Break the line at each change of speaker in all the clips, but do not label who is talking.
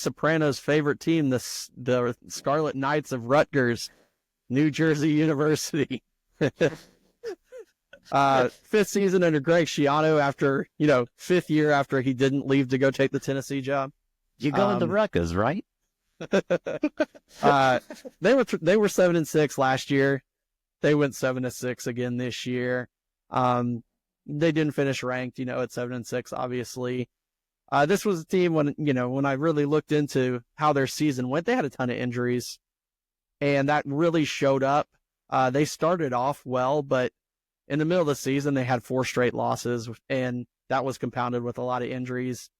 Soprano's favorite team, the Scarlet Knights of Rutgers, New Jersey University. Fifth season under Greg Schiano after, fifth year after he didn't leave to go take the Tennessee job.
You go into Rutgers, right?
They were 7-6 last year. They went 7-6 again this year. They didn't finish ranked, at 7-6, obviously. This was a team when I really looked into how their season went, they had a ton of injuries, and that really showed up. They started off well, but in the middle of the season, they had 4 straight losses, and that was compounded with a lot of injuries.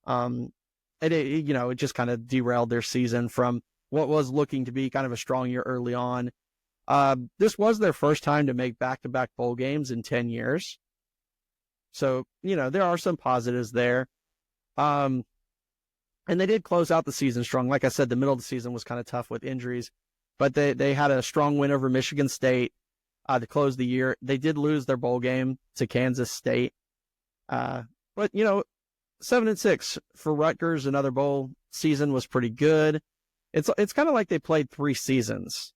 It just kind of derailed their season from what was looking to be kind of a strong year early on. This was their first time to make back-to-back bowl games in 10 years. So, there are some positives there. And they did close out the season strong. Like I said, the middle of the season was kind of tough with injuries, but they had a strong win over Michigan State to close the year. They did lose their bowl game to Kansas State. But 7-6 for Rutgers, another bowl season, was pretty good. It's kind of like they played 3 seasons.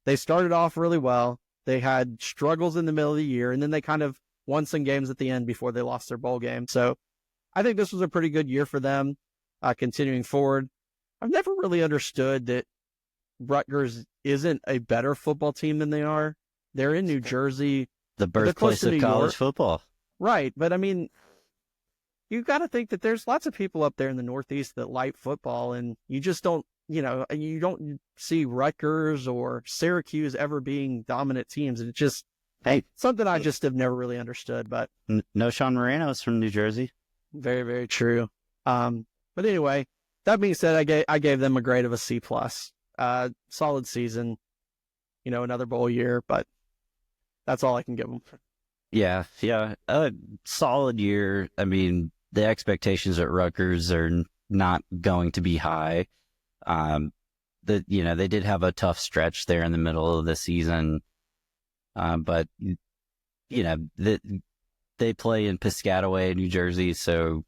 They started off really well. They had struggles in the middle of the year, and then they kind of won some games at the end before they lost their bowl game. So I think this was a pretty good year for them continuing forward. I've never really understood that Rutgers isn't a better football team than they are. They're in New Jersey.
The birthplace of college football.
Right. But I mean, you got to think that there's lots of people up there in the Northeast that like football, and you just don't, you don't see Rutgers or Syracuse ever being dominant teams. And it's just something I just have never really understood. But
no, Sean Moreno is from New Jersey.
Very, very true. But anyway, that being said, I gave them a grade of a C+. Solid season, another bowl year, but that's all I can give them.
Yeah. Solid year. I mean, the expectations at Rutgers are not going to be high. They did have a tough stretch there in the middle of the season. But they play in Piscataway, New Jersey, so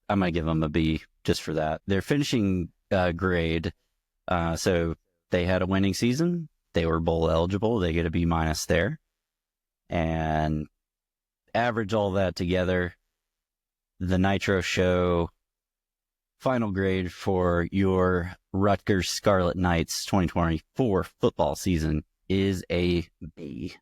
I'm going to give them a B just for that. Their finishing grade, so they had a winning season. They were bowl eligible. They get a B- there. And average all that together, the Nitro Show final grade for your Rutgers Scarlet Knights 2024 football season is a B.